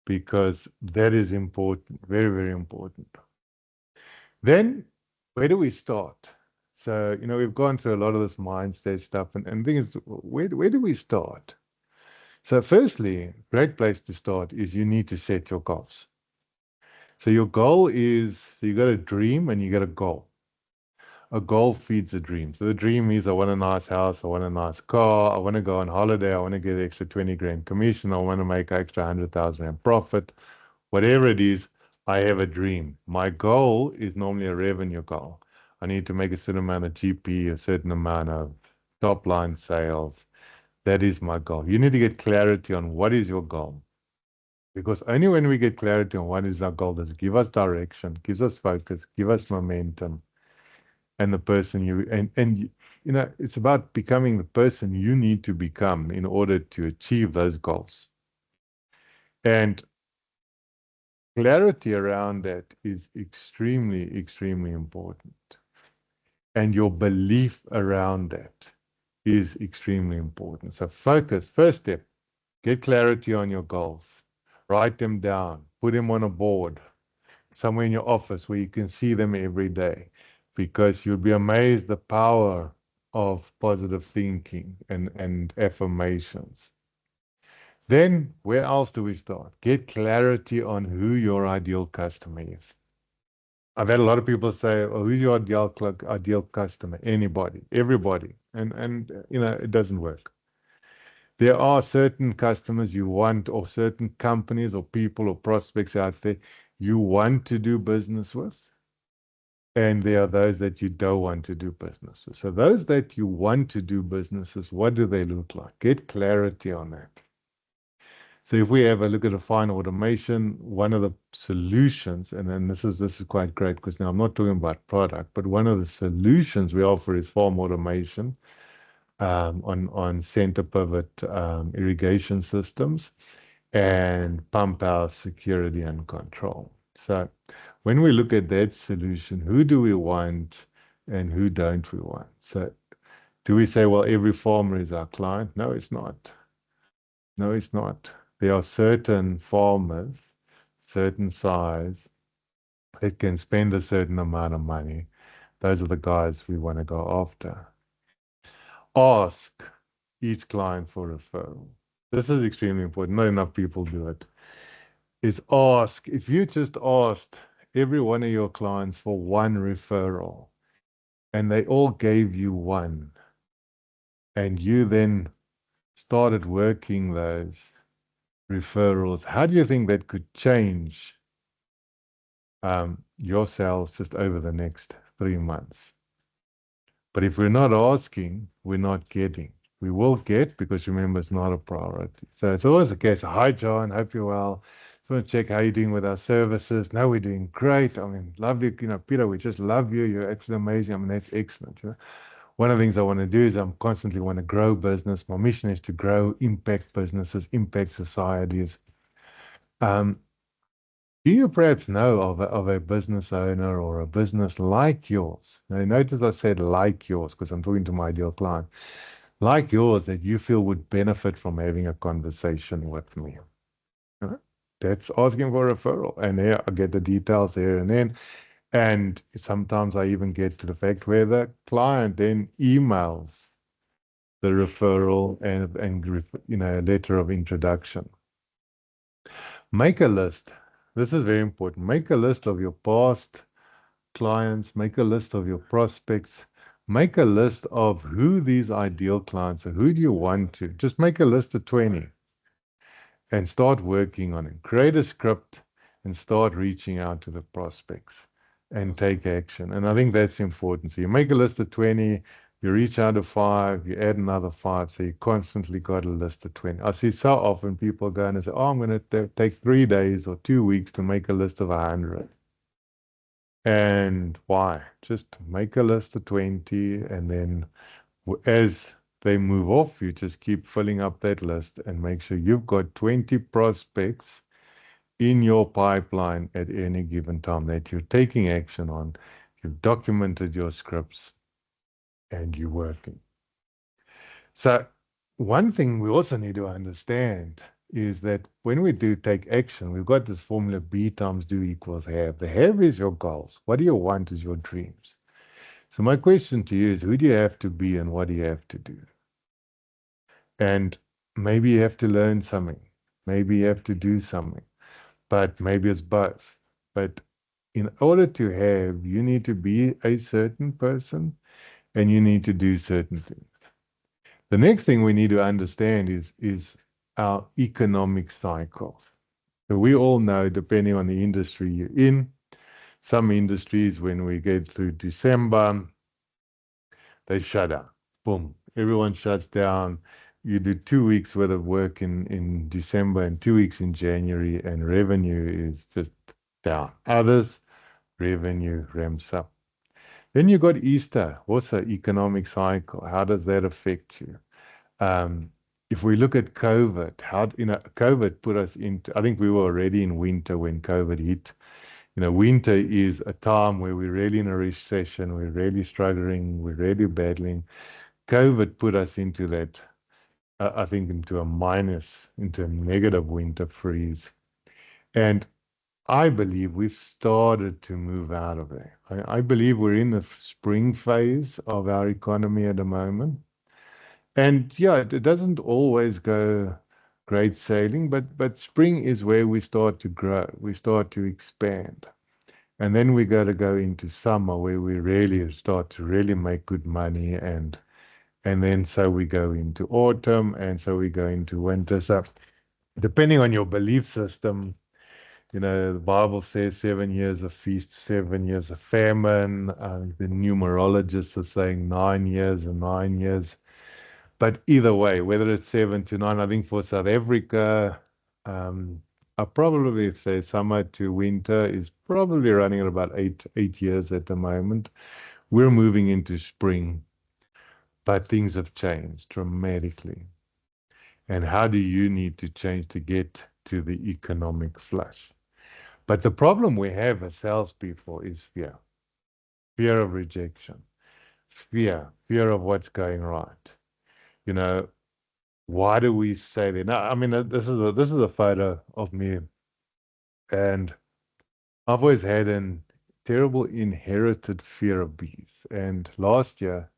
S1: because that is important, very, very important. Then, where do we start? So, we've gone through a lot of this mindset stuff, and the thing is, where do we start? So, firstly, great place to start is you need to set your goals. So, your goal is, so you got a dream and you got a goal. A goal feeds a dream. So the dream is I want a nice house, I want a nice car, I want to go on holiday, I want to get extra 20 grand commission, I want to make extra 100,000 rand profit. Whatever it is, I have a dream. My goal is normally a revenue goal. I need to make a certain amount of GP, a certain amount of top line sales. That is my goal. You need to get clarity on what is your goal. Because only when we get clarity on what is our goal does it give us direction, gives us focus, give us momentum. And the person it's about becoming the person you need to become in order to achieve those goals. And clarity around that is extremely, extremely important. And your belief around that is extremely important. So focus, first step, get clarity on your goals. Write them down, put them on a board, somewhere in your office where you can see them every day, because you'll be amazed the power of positive thinking and affirmations. Then where else do we start? Get clarity on who your ideal customer is. I've had a lot of people say, "Oh, who's your ideal customer?" Anybody, everybody, and it doesn't work. There are certain customers you want, or certain companies or people or prospects out there you want to do business with. And there are those that you don't want to do businesses. So those that you want to do businesses, what do they look like? Get clarity on that. So if we have a look at a fine automation, one of the solutions, and then this is quite great because now I'm not talking about product, but one of the solutions we offer is farm automation on center pivot irrigation systems and pump house security and control. So when we look at that solution, who do we want and who don't we want? So do we say, well, every farmer is our client? No, it's not. No, it's not. There are certain farmers, certain size, that can spend a certain amount of money. Those are the guys we want to go after. Ask each client for referral. This is extremely important. Not enough people do it. Is ask. If you just asked every one of your clients for one referral and they all gave you one, and you then started working those referrals, how do you think that could change your sales just over the next 3 months? But if we're not asking, we're not getting. We will get because remember, it's not a priority. So it's always a case. Hi, John. Hope you're well. Just want to check how you're doing with our services. No, we're doing great. I mean, love you. You know, Peter, we just love you. You're absolutely amazing. I mean, that's excellent. You know? One of the things I want to do is I'm constantly want to grow business. My mission is to grow, impact businesses, impact societies. Um, do you perhaps know of a business owner or a business like yours? Now, notice I said like yours because I'm talking to my ideal client, like yours that you feel would benefit from having a conversation with me. You know? That's asking for a referral. And there I get the details there and then. And sometimes I even get to the fact where the client then emails the referral and you know, a letter of introduction. Make a list. This is very important. Make a list of your past clients, make a list of your prospects, make a list of who these ideal clients are. Who do you want to? Just make a list of 20 and start working on it. Create a script and start reaching out to the prospects and take action. And I think that's important. So you make a list of 20, you reach out to five, you add another five. So you constantly got a list of 20. I see so often people go and say, oh, I'm going to take 3 days or 2 weeks to make a list of 100. And why? Just make a list of 20 and then as they move off, you just keep filling up that list and make sure you've got 20 prospects in your pipeline at any given time that you're taking action on. You've documented your scripts and you're working. So one thing we also need to understand is that when we do take action, we've got this formula B times do equals have. The have is your goals. What do you want is your dreams. So my question to you is, who do you have to be and what do you have to do? And maybe you have to learn something. Maybe you have to do something, but maybe it's both. But in order to have, you need to be a certain person and you need to do certain things. The next thing we need to understand is our economic cycles. So we all know, depending on the industry you're in, some industries, when we get through December, they shut down. Boom. Everyone shuts down. You do 2 weeks worth of work in December and 2 weeks in January, and revenue is just down. Others, revenue ramps up. Then you got Easter. What's the economic cycle? How does that affect you? Um, if we look at COVID, how, you know, COVID put us into, I think we were already in winter when COVID hit. You know, winter is a time where we're really in a recession, we're really struggling, we're really battling. COVID put us into that, I think, into a minus, into a negative winter freeze. And I believe we've started to move out of there. I believe we're in the spring phase of our economy at the moment. And yeah, it doesn't always go great sailing, but spring is where we start to grow, we start to expand. And then we got to go into summer where we really start to really make good money and then so we go into autumn and so we go into winter. So depending on your belief system, you know, the Bible says 7 years of feast, 7 years of famine. The numerologists are saying 9 years and 9 years. But either way, whether it's 7 to 9, I think for South Africa, um, I probably say summer to winter is probably running at about eight years at the moment. We're moving into spring, but things have changed dramatically. And how do you need to change to get to the economic flush? But the problem we have as salespeople is fear, fear of rejection, fear of what's going right. You know, why do we say that? Now, I mean, this is a photo of me, and I've always had an terrible inherited fear of bees. And last year,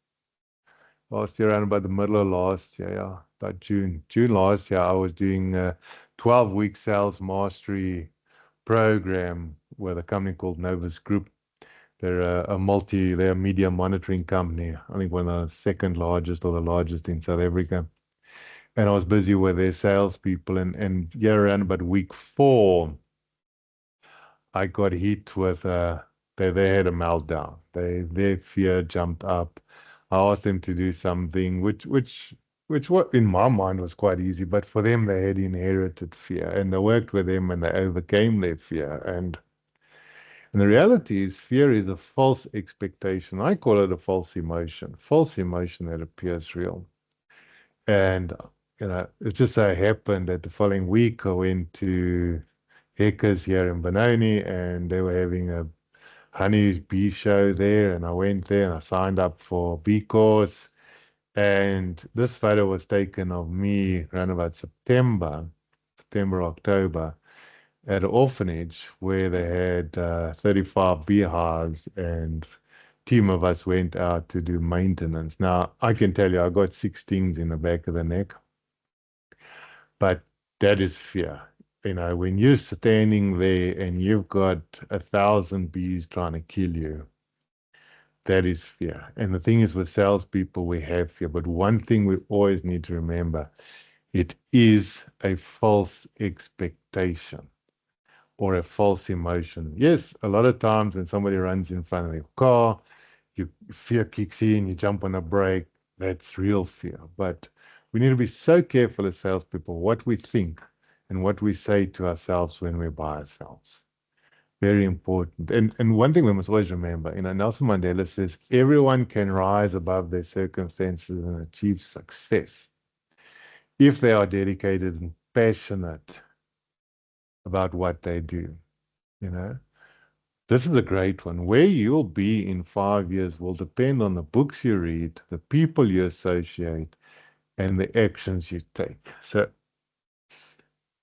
S1: around about the middle of last year, yeah, about June last year, I was doing a 12-week sales mastery program with a company called Novus Group. They're they're a media monitoring company. I think one of the second largest or the largest in South Africa. And I was busy with their salespeople. And yeah, around about week 4, I got hit with they had a meltdown. Their fear jumped up. I asked them to do something which what in my mind was quite easy, but for them they had inherited fear, and I worked with them and they overcame their fear. And the reality is fear is a false expectation. I call it a false emotion that appears real. And it just so happened that the following week I went to Hackers here in Benoni, and they were having a honey bee show there, and I went there and I signed up for bee course. And this photo was taken of me around about October, at an orphanage where they had 35 beehives, and team of us went out to do maintenance. Now, I can tell you, I got 6 stings in the back of the neck, but that is fear. When you're standing there and you've got 1,000 bees trying to kill you, that is fear. And the thing is, with salespeople, we have fear. But one thing we always need to remember, it is a false expectation or a false emotion. Yes, a lot of times when somebody runs in front of your car, fear kicks in, you jump on a brake. That's real fear. But we need to be so careful as salespeople what we think and what we say to ourselves when we're by ourselves. Very important. And one thing we must always remember, Nelson Mandela says, everyone can rise above their circumstances and achieve success if they are dedicated and passionate about what they do. You know, this is a great one. Where you'll be in 5 years will depend on the books you read, the people you associate, and the actions you take. So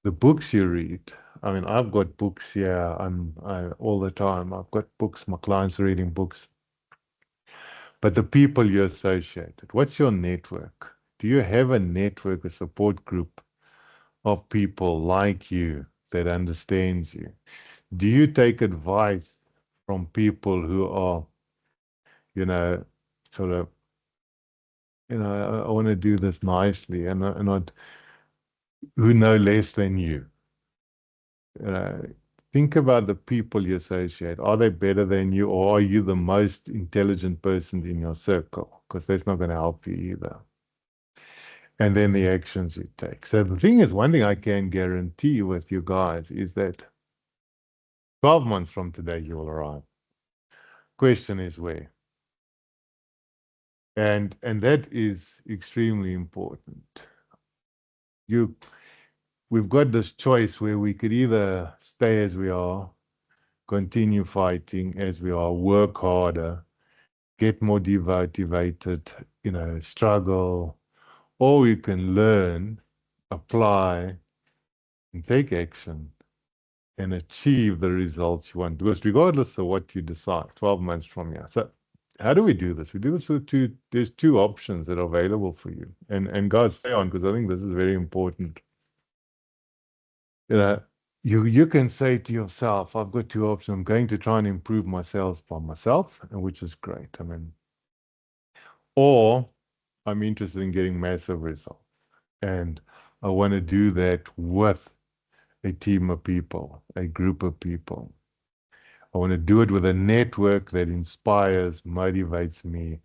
S1: the books you read. I mean, I've got books here. All the time. I've got books. My clients are reading books. But the people you associated. What's your network? Do you have a network, a support group of people like you that understands you? Do you take advice from people who are, you know, sort of, I want to do this nicely, and not who know less than you? Uh, think about the people you associate. Are they better than you, or are you the most intelligent person in your circle? Because that's not going to help you either. And then the actions you take. So the thing is, one thing I can guarantee with you guys is that 12 months from today, you will arrive. Question is where? And that is extremely important. You, we've got this choice where we could either stay as we are, continue fighting as we are, work harder, get more demotivated, struggle, or we can learn, apply, and take action and achieve the results you want. Because regardless of what you decide 12 months from now. So how do we do this? We do this with there's 2 options that are available for you. And guys, stay on because I think this is very important. You know, you can say to yourself, I've got 2 options. I'm going to try and improve myself by myself, and which is great. I mean, or I'm interested in getting massive results. And I want to do that with a team of people, a group of people. I want to do it with a network that inspires, motivates me,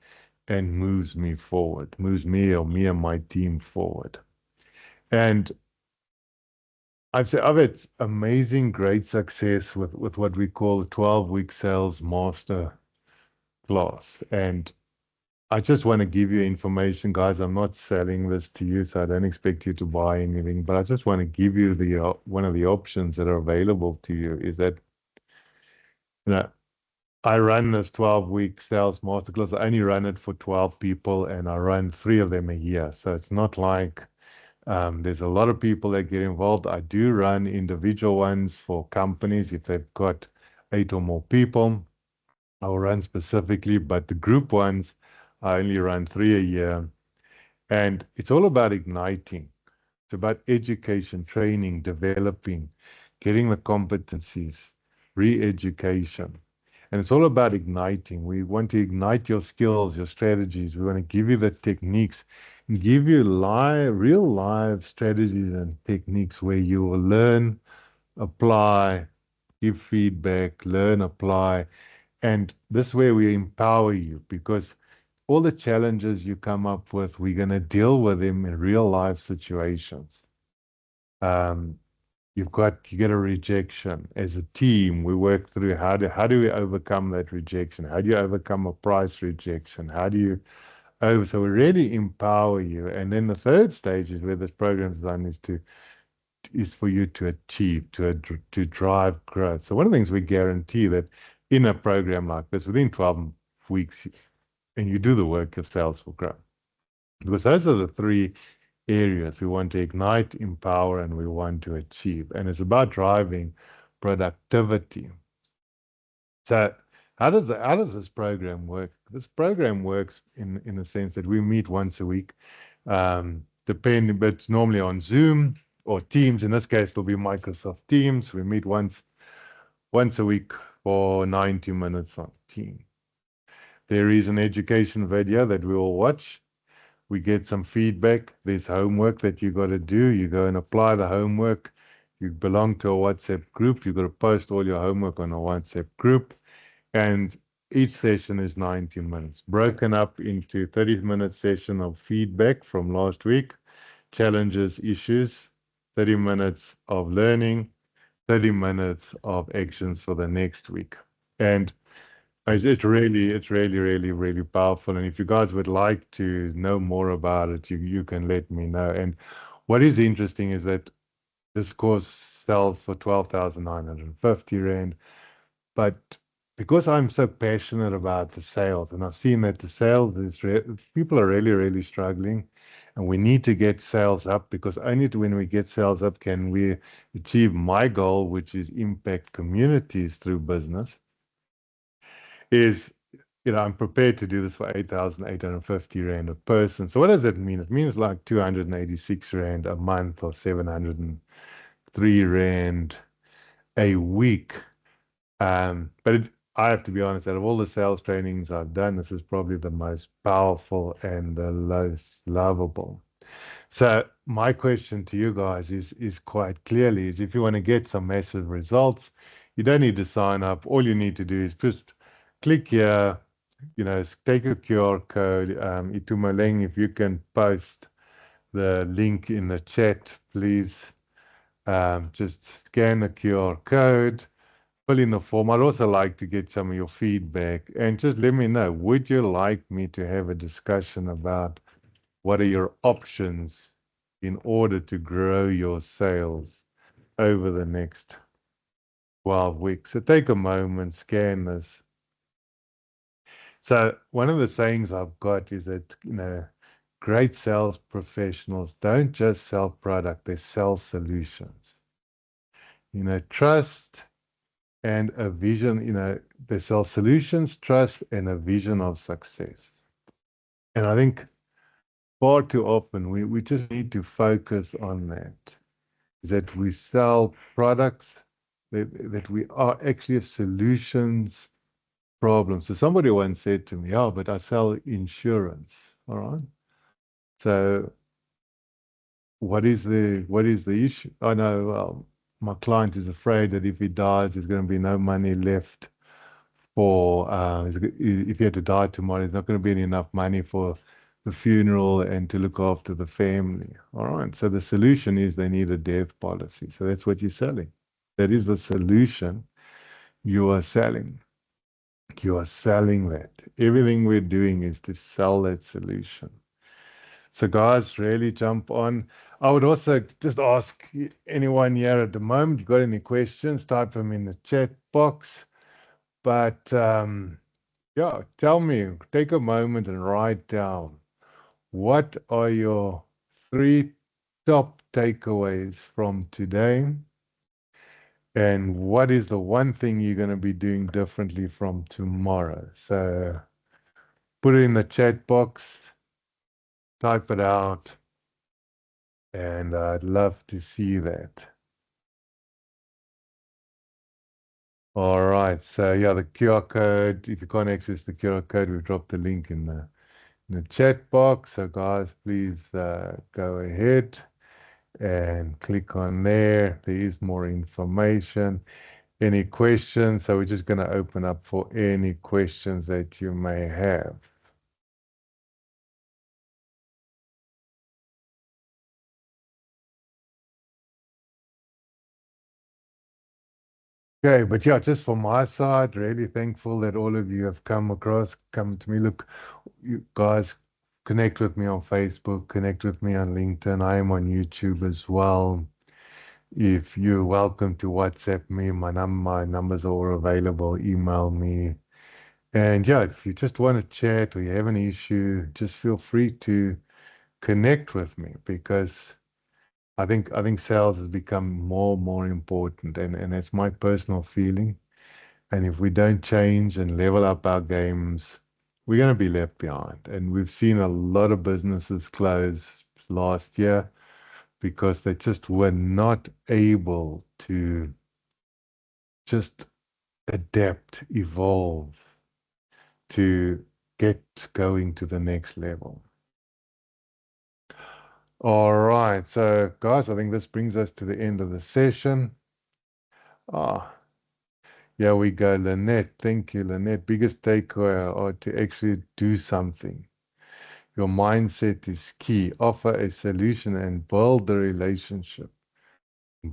S1: and moves me forward, moves me or me and my team forward. And I've had amazing, great success with what we call a 12-week sales master class. And I just want to give you information, guys. I'm not selling this to you, so I don't expect you to buy anything, but I just want to give you the one of the options that are available to you is that, you know, I run this 12-week sales masterclass. I only run it for 12 people and I run 3 of them a year. So it's not like there's a lot of people that get involved. I do run individual ones for companies if they've got 8 or more people. I'll run specifically, but the group ones, I only run 3 a year. And it's all about igniting. It's about education, training, developing, getting the competencies, re-education. And it's all about igniting. We want to ignite your skills, your strategies. We want to give you the techniques and give you real live strategies and techniques where you will learn, apply, give feedback, learn, apply. And this way we empower you because all the challenges you come up with, we're going to deal with them in real life situations. Um, you get a rejection. As a team, we work through how do we overcome that rejection? How do you overcome a price rejection? How do you over so we really empower you. And then the third stage is where this program's done is for you to achieve, to drive growth. So one of the things we guarantee that in a program like this, within 12 weeks, and you do the work, of sales will grow. Because those are the three areas we want to ignite, empower, and we want to achieve. And it's about driving productivity. So how does this program work? This program works in the sense that we meet once a week, depending, but normally on Zoom or Teams. In this case, it'll be Microsoft Teams. We meet once a week for 90 minutes on Teams. There is an education video that we will watch. We get some feedback. There's homework that you got to do. You go and apply the homework. You belong to a WhatsApp group. You got to post all your homework on a WhatsApp group. And each session is 90 minutes, broken up into 30-minute session of feedback from last week, challenges, issues, 30 minutes of learning, 30 minutes of actions for the next week. And it's really powerful. And if you guys would like to know more about it, you can let me know. And what is interesting is that this course sells for 12,950 Rand. But because I'm so passionate about the sales, and I've seen that the sales people are really struggling, and we need to get sales up because only when we get sales up can we achieve my goal, which is impact communities through business. Is I'm prepared to do this for 8,850 Rand a person. So what does that mean? It means like 286 Rand a month or 703 Rand a week. But I have to be honest, out of all the sales trainings I've done, this is probably the most powerful and the most lovable. So my question to you guys is quite clearly is if you want to get some massive results, you don't need to sign up. All you need to do is just click here, take a QR code. Itumeleng, if you can post the link in the chat, please. Just scan the QR code, fill in the form. I'd also like to get some of your feedback and just let me know, would you like me to have a discussion about what are your options in order to grow your sales over the next 12 weeks? So take a moment, scan this. So one of the sayings I've got is that, great sales professionals don't just sell product, they sell solutions. Trust and a vision, they sell solutions, trust, and a vision of success. And I think far too often we just need to focus on that we sell products, that we are actually solutions problems. So somebody once said to me, "Oh, but I sell insurance." All right. So what is the issue? I know, well, my client is afraid that if he dies, there's going to be no money left for if he had to die tomorrow, there's not going to be enough money for the funeral and to look after the family. All right. So the solution is they need a death policy. So that's what you're selling. That is the solution you are selling. You are selling that. Everything we're doing is to sell that solution. So guys, really jump on. I would also just ask anyone here at the moment, you got any questions, type them in the chat box. But yeah, tell me, take a moment and write down what are your 3 top takeaways from today And what is the one thing you're going to be doing differently from tomorrow? So put it in the chat box, type it out, and I'd love to see that. All right. So yeah, the QR code, if you can't access the QR code, we've dropped the link in the chat box. So guys, please go ahead and click on there. There is more information. Any questions? So we're just going to open up for any questions that you may have. Okay, but yeah, just from my side, really thankful that all of you have come to me. Look, you guys connect with me on Facebook, connect with me on LinkedIn. I am on YouTube as well. If you're welcome to WhatsApp me, my numbers are all available. Email me. And yeah, if you just want to chat or you have an issue, just feel free to connect with me because I think sales has become more important and it's my personal feeling. And if we don't change and level up our games, we're going to be left behind. And we've seen a lot of businesses close last year because they just were not able to just adapt, evolve to get going to the next level. All right. So, guys, I think this brings us to the end of the session. Ah, here we go, Lynette. Thank you, Lynette. Biggest takeaway or to actually do something. Your mindset is key. Offer a solution and build the relationship.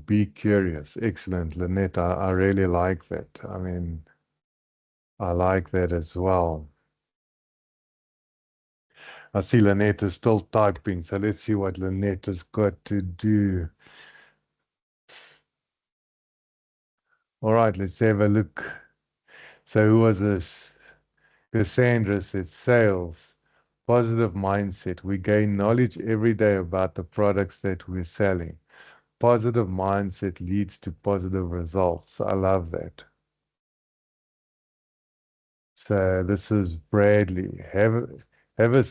S1: Be curious. Excellent, Lynette. I really like that. I mean, I like that as well. I see Lynette is still typing, so let's see what Lynette has got to do. All right, let's have a look. So who was this? Cassandra says sales, positive mindset. We gain knowledge every day about the products that we're selling. Positive mindset leads to positive results. I love that. So this is Bradley. Have a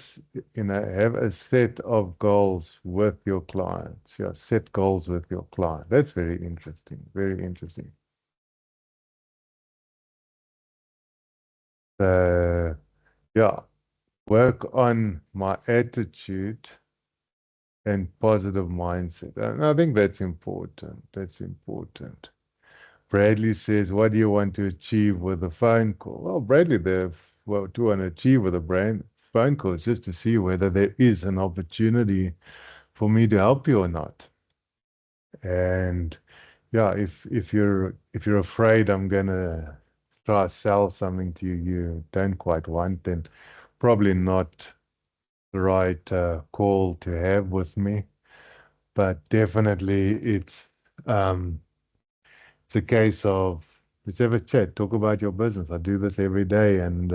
S1: set of goals with your clients. Yeah, set goals with your client. That's very interesting. Very interesting. So yeah, work on my attitude and positive mindset. And I think that's important. That's important. Bradley says, what do you want to achieve with a phone call? Well, Bradley, what do you want to achieve with a phone call is just to see whether there is an opportunity for me to help you or not. And yeah, if you're afraid I'm gonna try to sell something to you you don't quite want, then probably not the right call to have with me. But definitely um, it's a case of let's have a chat, talk about your business. I do this every day, and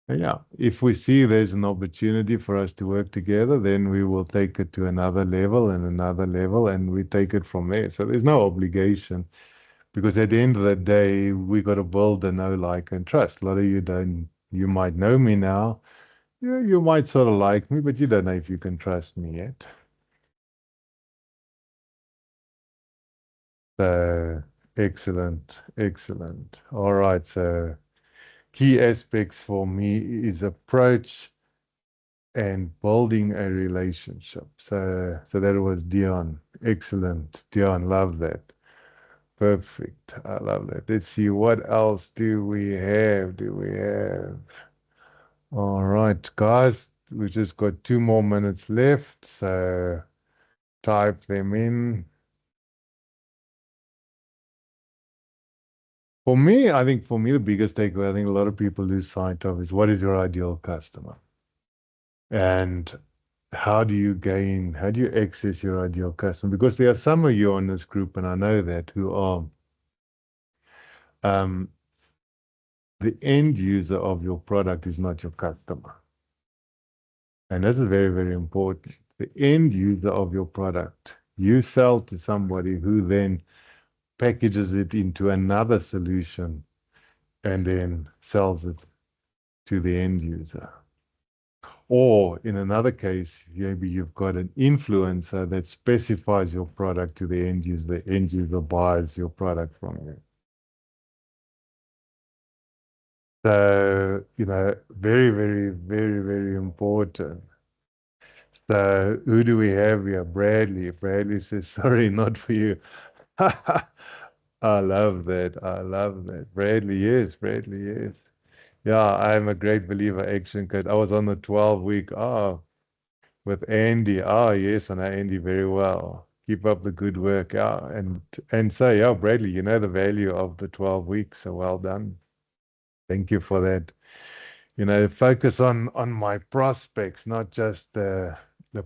S1: yeah, if we see there's an opportunity for us to work together, then we will take it to another level, and we take it from there. So there's no obligation because at the end of the day, we got to build a know, like, and trust. A lot of you don't, you might know me now. You might sort of like me, but you don't know if you can trust me yet. So excellent, excellent. All right, so key aspects for me is approach and building a relationship. So that was Dion. Excellent. Dion, love that. Perfect. I love that. Let's see what else do we have? Do we have? All right, guys, we just got 2 more minutes left, so type them in. For me, the biggest takeaway I think a lot of people lose sight of is what is your ideal customer? And how do you access your ideal customer? Because there are some of you on this group, and I know that, who are um, the end user of your product is not your customer. And this is very important. The end user of your product, you sell to somebody who then packages it into another solution, and then sells it to the end user. Or in another case, maybe you've got an influencer that specifies your product to the end user. The end user buys your product from you. So, very, very, very, very important. So, who do we have here? Bradley. Bradley says, sorry, not for you. I love that. I love that. Bradley, yes, Bradley, yes. Yeah, I'm a great believer Action Code. I was on the 12-week. With Andy. Yes, I know Andy very well. Keep up the good work. Yeah, and so yeah, Bradley, you know the value of the 12 weeks. So well done. Thank you for that. Focus on my prospects, not just the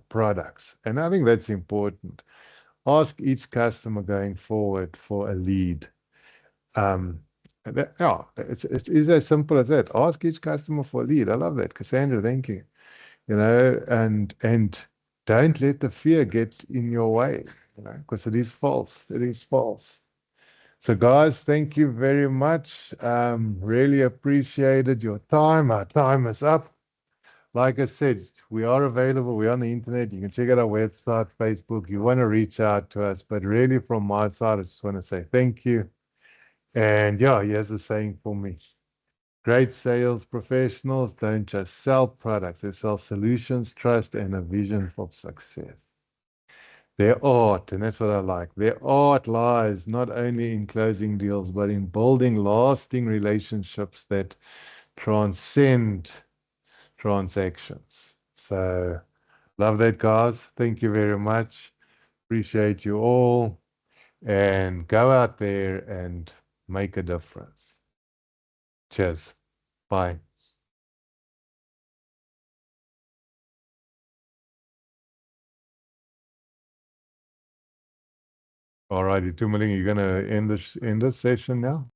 S1: products. And I think that's important. Ask each customer going forward for a lead. Um, yeah, it's as simple as that. Ask each customer for a lead. I love that. Cassandra, thank you. And don't let the fear get in your way, because it is false. It is false. So, guys, thank you very much. Really appreciated your time. Our time is up. Like I said, we are available. We're on the internet. You can check out our website, Facebook. You want to reach out to us, but really, from my side, I just want to say thank you. And yeah, here's a saying for me. Great sales professionals don't just sell products, they sell solutions, trust, and a vision for success. Their art, and that's what I like, their art lies not only in closing deals, but in building lasting relationships that transcend transactions. So, love that, guys. Thank you very much. Appreciate you all. And go out there and make a difference. Cheers. Bye. All righty, Tumaling, you're gonna end this session now?